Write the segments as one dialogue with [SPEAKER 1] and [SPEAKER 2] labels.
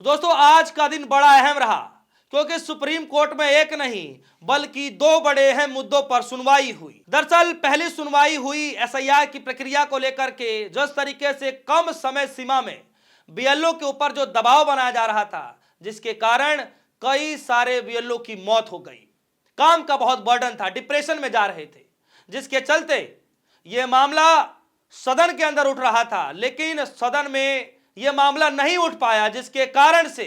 [SPEAKER 1] दोस्तों आज का दिन बड़ा अहम रहा क्योंकि सुप्रीम कोर्ट में एक नहीं बल्कि दो बड़े अहम मुद्दों पर सुनवाई हुई। दरअसल पहली सुनवाई हुई एसआईआर की प्रक्रिया को लेकर के, जिस तरीके से कम समय सीमा में बीएलओ के ऊपर जो दबाव बनाया जा रहा था, जिसके कारण कई सारे बीएलओ की मौत हो गई। काम का बहुत बर्डन था, डिप्रेशन में जा रहे थे, जिसके चलते यह मामला सदन के अंदर उठ रहा था, लेकिन सदन में यह मामला नहीं उठ पाया, जिसके कारण से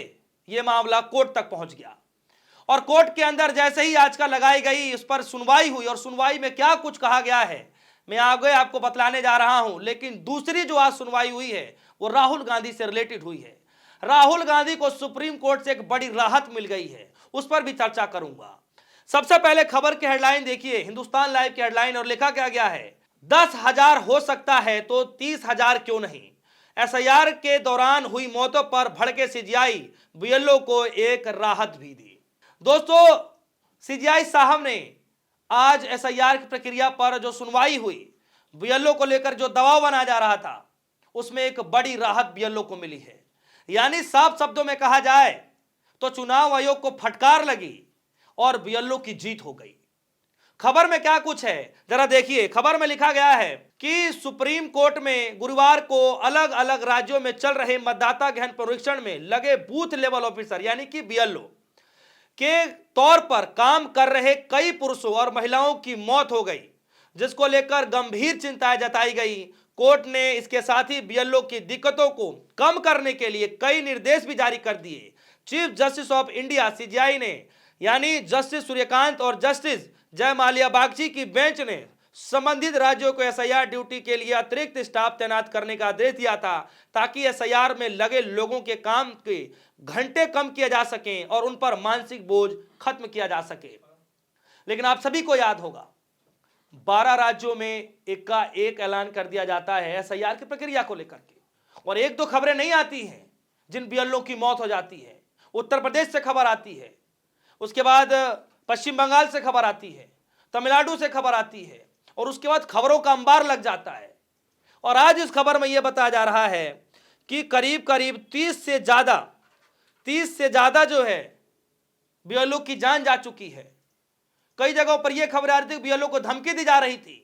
[SPEAKER 1] यह मामला कोर्ट तक पहुंच गया। और कोर्ट के अंदर जैसे ही याचिका लगाई गई, इस पर सुनवाई हुई और सुनवाई में क्या कुछ कहा गया है मैं आगे आपको बतलाने जा रहा हूं। लेकिन दूसरी जो आज सुनवाई हुई है वो राहुल गांधी से रिलेटेड हुई है। राहुल गांधी को सुप्रीम कोर्ट से एक बड़ी राहत मिल गई है, उस पर भी चर्चा करूंगा। सबसे पहले खबर की हेडलाइन देखिए, हिंदुस्तान लाइव की हेडलाइन, और लिखा क्या गया है, 10,000 हो सकता है तो 30,000 क्यों नहीं। एसआईआर के दौरान हुई मौतों पर भड़के सीजीआई, बीएलओ को एक राहत भी दी। दोस्तों सीजीआई साहब ने आज एसआईआर की प्रक्रिया पर जो सुनवाई हुई, बीएलओ को लेकर जो दबाव बनाया जा रहा था, उसमें एक बड़ी राहत बीएलओ को मिली है। यानी साफ शब्दों में कहा जाए तो चुनाव आयोग को फटकार लगी और बीएलओ की जीत हो गई। खबर में क्या कुछ है जरा देखिए। खबर में लिखा गया है कि सुप्रीम कोर्ट में गुरुवार को अलग अलग राज्यों में चल रहे मतदाता गहन परीक्षण में लगे बूथ लेवल ऑफिसर यानी कि बीएलओ के तौर पर काम कर रहे कई पुरुषों और महिलाओं की मौत हो गई, जिसको लेकर गंभीर चिंताएं जताई गई। कोर्ट ने इसके साथ ही बीएलओ की दिक्कतों को कम करने के लिए कई निर्देश भी जारी कर दिए। Chief justice of India CGI ने यानी जस्टिस सूर्यकांत और जस्टिस जय माल्या बागची की बेंच ने संबंधित राज्यों को एसआईआर ड्यूटी के लिए अतिरिक्त स्टाफ तैनात करने का आदेश दिया था, ताकि एसआईआर में लगे लोगों के काम के घंटे कम किए जा सकें और उन पर मानसिक बोझ खत्म किया जा सके। लेकिन आप सभी को याद होगा 12 राज्यों में एक का एक ऐलान कर दिया जाता है एसआईआर की प्रक्रिया को लेकर के, और एक दो खबरें नहीं आती हैं जिन बीएलओ की मौत हो जाती है। उत्तर प्रदेश से खबर आती है, उसके बाद पश्चिम बंगाल से खबर आती है, तमिलनाडु से खबर आती है, और उसके बाद खबरों का अंबार लग जाता है। और आज इस खबर में यह बताया जा रहा है कि करीब करीब 30 से ज्यादा जो है बीएलओ की जान जा चुकी है। कई जगहों पर यह खबर आ रही थी, बीएलओ को धमकी दी जा रही थी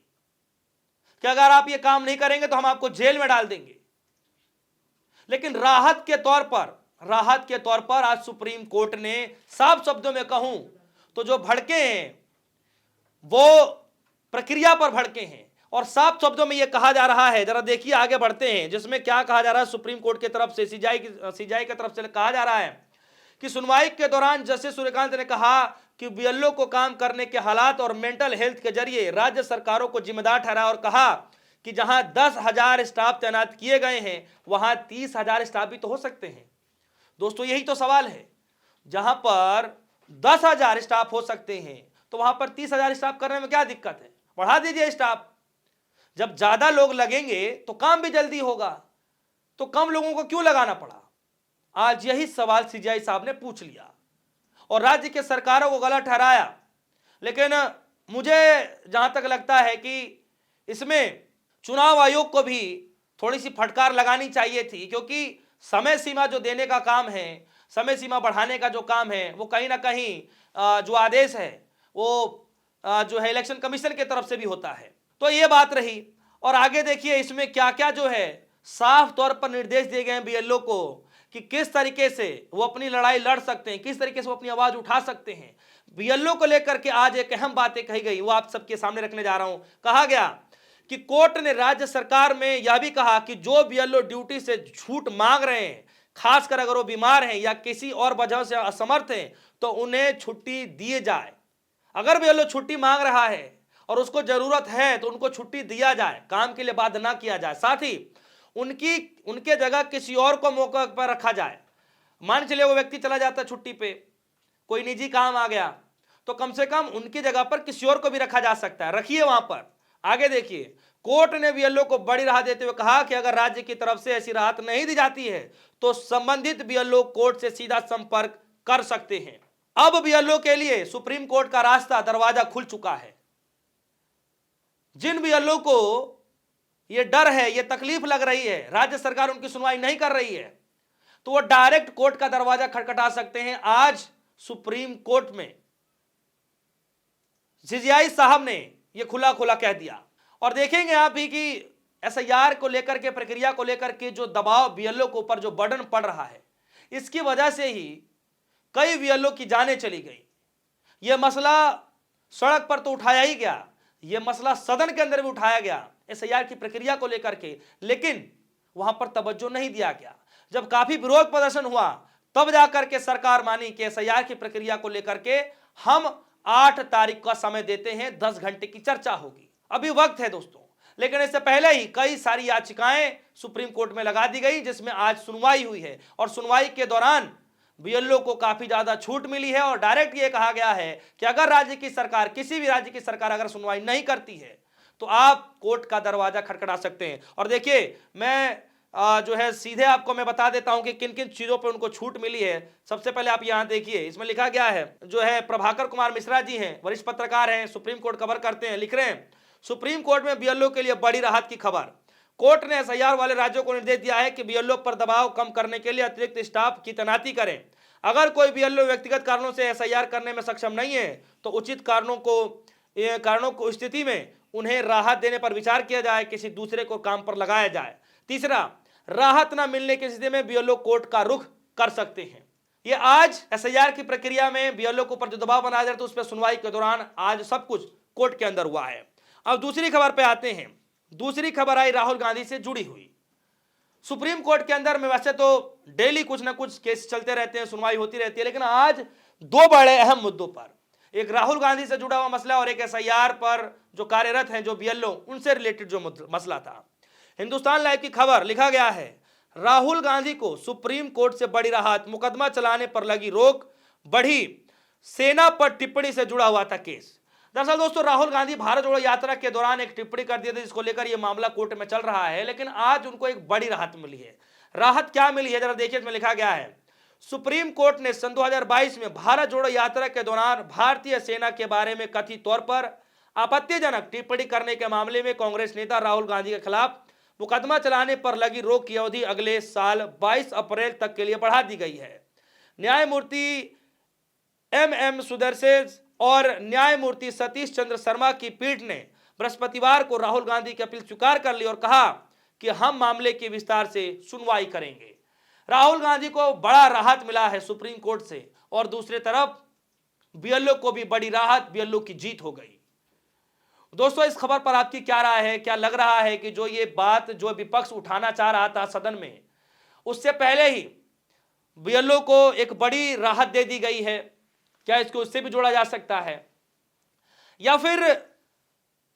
[SPEAKER 1] कि अगर आप ये काम नहीं करेंगे तो हम आपको जेल में डाल देंगे। लेकिन राहत के तौर पर आज सुप्रीम कोर्ट ने साफ शब्दों में कहूं तो जो भड़के हैं वो प्रक्रिया पर भड़के हैं, और साफ शब्दों में यह कहा जा रहा है, जरा देखिए आगे बढ़ते हैं, जिसमें क्या कहा जा रहा है। सुप्रीम कोर्ट की तरफ से सीजीआई की तरफ से कहा जा रहा है कि सुनवाई के दौरान जस्टिस सूर्यकांत ने कहा कि बीएलओ को काम करने के हालात और मेंटल हेल्थ के जरिए राज्य सरकारों को जिम्मेदार ठहराया और कहा कि जहां 10,000 स्टाफ तैनात किए गए हैं वहां 30,000 स्टाफ भी तो हो सकते हैं। दोस्तों यही तो सवाल है, जहां पर 10,000 स्टाफ हो सकते हैं तो वहां पर 30,000 स्टाफ करने में क्या दिक्कत है, बढ़ा दीजिए स्टाफ। जब ज्यादा लोग लगेंगे तो काम भी जल्दी होगा, तो कम लोगों को क्यों लगाना पड़ा। आज यही सवाल सीजीआई साहब ने पूछ लिया और राज्य के सरकारों को गलत ठहराया। लेकिन मुझे जहां तक लगता है कि इसमें चुनाव आयोग को भी थोड़ी सी फटकार लगानी चाहिए थी, क्योंकि समय सीमा जो देने का काम है, समय सीमा बढ़ाने का जो काम है, वो कहीं ना कहीं जो आदेश है वो जो है इलेक्शन कमीशन की तरफ से भी होता है। तो ये बात रही। और आगे देखिए इसमें क्या क्या जो है साफ तौर पर निर्देश दिए गए हैं बीएलओ को कि किस तरीके से वो अपनी लड़ाई लड़ सकते हैं, किस तरीके से वो अपनी आवाज उठा सकते हैं। बीएलओ को लेकर के आज एक अहम बातें कही गई, वो आप सबके सामने रखने जा रहा हूं। कहा गया कि कोर्ट ने राज्य सरकार में यह भी कहा कि जो बीएलओ ड्यूटी से छूट मांग रहे हैं, खासकर अगर वो बीमार हैं या किसी और वजह से असमर्थ हैं, तो उन्हें छुट्टी दिए जाए। अगर बीएलओ छुट्टी मांग रहा है और उसको जरूरत है तो उनको छुट्टी दिया जाए, काम के लिए बाध्य ना किया जाए। साथ ही उनके जगह किसी और को मौका पर रखा जाए। मान चलिए वो व्यक्ति चला जाता है छुट्टी पे, कोई निजी काम आ गया, तो कम से कम उनकी जगह पर किसी और को भी रखा जा सकता है, रखिए वहां पर। आगे देखिए, कोर्ट ने बीएलओ को बड़ी राहत देते हुए कहा कि अगर राज्य की तरफ से ऐसी राहत नहीं दी जाती है तो संबंधित बीएलओ कोर्ट से सीधा संपर्क कर सकते हैं। अब बीएलओ के लिए सुप्रीम कोर्ट का रास्ता दरवाजा खुल चुका है। जिन बीएलओ को यह डर है, यह तकलीफ लग रही है, राज्य सरकार उनकी सुनवाई नहीं कर रही है, तो वो डायरेक्ट कोर्ट का दरवाजा खटखटा सकते हैं। आज सुप्रीम कोर्ट में सीजेआई साहब ने यह खुला खुला कह दिया। और देखेंगे आप भी कि एसआईआर को लेकर के, प्रक्रिया को लेकर के जो दबाव बीएलओ के ऊपर, जो बर्डन पड़ रहा है, इसकी वजह से ही कई बीएलओ की जानें चली गई। यह मसला सड़क पर तो उठाया ही गया, यह मसला सदन के अंदर भी उठाया गया एसआईआर की प्रक्रिया को लेकर के, लेकिन वहां पर तवज्जो नहीं दिया गया। जब काफी विरोध प्रदर्शन हुआ तब जाकर के सरकार मानी कि एसआईआर की प्रक्रिया को लेकर के हम 8 तारीख का समय देते हैं, 10 घंटे की चर्चा होगी, अभी वक्त है दोस्तों। लेकिन इससे पहले ही कई सारी याचिकाएं सुप्रीम कोर्ट में लगा दी गई, जिसमें आज सुनवाई हुई है। और सुनवाई के दौरान बीएलओ को काफी ज्यादा छूट मिली है और डायरेक्ट ये कहा गया है कि अगर राज्य की सरकार, किसी भी राज्य की सरकार अगर सुनवाई नहीं करती है तो आप कोर्ट का दरवाजा खटखटा सकते हैं। और देखिए, मैं जो है सीधे आपको मैं बता देता हूं कि किन किन चीजों पर उनको छूट मिली है। सबसे पहले आप यहां देखिए, इसमें लिखा गया है, जो है प्रभाकर कुमार मिश्रा जी हैं, वरिष्ठ पत्रकार हैं, सुप्रीम कोर्ट कवर करते हैं, लिख रहे हैं, सुप्रीम कोर्ट में बीएलओ के लिए बड़ी राहत की खबर। कोर्ट ने एसआईआर वाले राज्यों को निर्देश दिया है कि बीएलओ पर दबाव कम करने के लिए अतिरिक्त स्टाफ की तैनाती करें। अगर कोई बीएलओ व्यक्तिगत कारणों से एसआईआर करने में सक्षम नहीं है तो उचित कारणों को स्थिति में उन्हें राहत देने पर विचार किया जाए, किसी दूसरे को काम पर लगाया जाए। तीसरा, राहत न मिलने की स्थिति में बीएलओ कोर्ट का रुख कर सकते हैं। ये आज एसआईआर की प्रक्रिया में बीएलओ के ऊपर जो दबाव बनाया जा रहा था, उस पर सुनवाई के दौरान आज सब कुछ कोर्ट के अंदर हुआ है। अब दूसरी खबर पे आते हैं। दूसरी खबर आई राहुल गांधी से जुड़ी हुई। सुप्रीम कोर्ट के अंदर में वैसे तो डेली कुछ ना कुछ केस चलते रहते हैं, सुनवाई होती रहती है, लेकिन आज 2 बड़े अहम मुद्दों पर, एक राहुल गांधी से जुड़ा हुआ मसला और एक एसआईआर पर जो कार्यरत हैं जो बीएलओ, उनसे रिलेटेड जो मसला था। हिंदुस्तान लाइव की खबर, लिखा गया है, राहुल गांधी को सुप्रीम कोर्ट से बड़ी राहत, मुकदमा चलाने पर लगी रोक बढ़ी, सेना पर टिप्पणी से जुड़ा हुआ था केस। दरअसल दोस्तों, राहुल गांधी भारत जोड़ो यात्रा के दौरान एक टिप्पणी कर दी थी, जिसको लेकर यह मामला कोर्ट में चल रहा है, लेकिन आज उनको एक बड़ी राहत मिली है। राहत क्या मिली है, जरा देखिए, इसमें लिखा गया है, सुप्रीम कोर्ट ने सन 2022 में भारत जोड़ो यात्रा के दौरान भारतीय सेना के बारे में कथित तौर पर आपत्तिजनक टिप्पणी करने के मामले में कांग्रेस नेता राहुल गांधी के खिलाफ मुकदमा चलाने पर लगी रोक की अवधि अगले साल 22 अप्रैल तक के लिए बढ़ा दी गई है। न्यायमूर्ति एम सुदर्शन और न्यायमूर्ति सतीश चंद्र शर्मा की पीठ ने बृहस्पतिवार को राहुल गांधी की अपील स्वीकार कर ली और कहा कि हम मामले की विस्तार से सुनवाई करेंगे। राहुल गांधी को बड़ा राहत मिला है सुप्रीम कोर्ट से, और दूसरी तरफ बीएलओ को भी बड़ी राहत, बीएलओ की जीत हो गई। दोस्तों, इस खबर पर आपकी क्या राय है? क्या लग रहा है कि जो ये बात जो विपक्ष उठाना चाह रहा था सदन में, उससे पहले ही बीएलओ को एक बड़ी राहत दे दी गई है? क्या इसको उससे भी जोड़ा जा सकता है, या फिर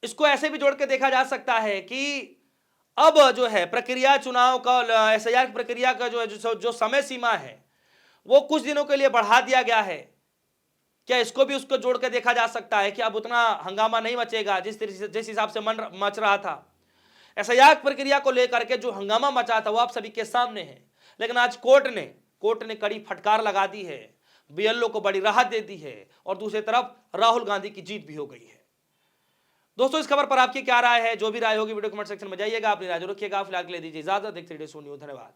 [SPEAKER 1] इसको ऐसे भी जोड़ के देखा जा सकता है कि अब जो है प्रक्रिया, चुनाव का, एसआईआर की प्रक्रिया का जो समय सीमा है वो कुछ दिनों के लिए बढ़ा दिया गया है? क्या इसको भी उसको जोड़ के देखा जा सकता है कि अब उतना हंगामा नहीं मचेगा जिस हिसाब से मच रहा था? एसआईआर प्रक्रिया को लेकर के जो हंगामा मचा था वो आप सभी के सामने है, लेकिन आज कोर्ट ने कड़ी फटकार लगा दी है, बीएलओ को बड़ी राहत दे दी है, और दूसरी तरफ राहुल गांधी की जीत भी हो गई है। दोस्तों, इस खबर पर आपकी क्या राय है? जो भी राय होगी वीडियो कमेंट सेक्शन में जाइएगा, अपनी राय रखिएगा। फिलहाल के लिए दीजिए इजाजत। देखते रहिए सोनी न्यूज़। धन्यवाद।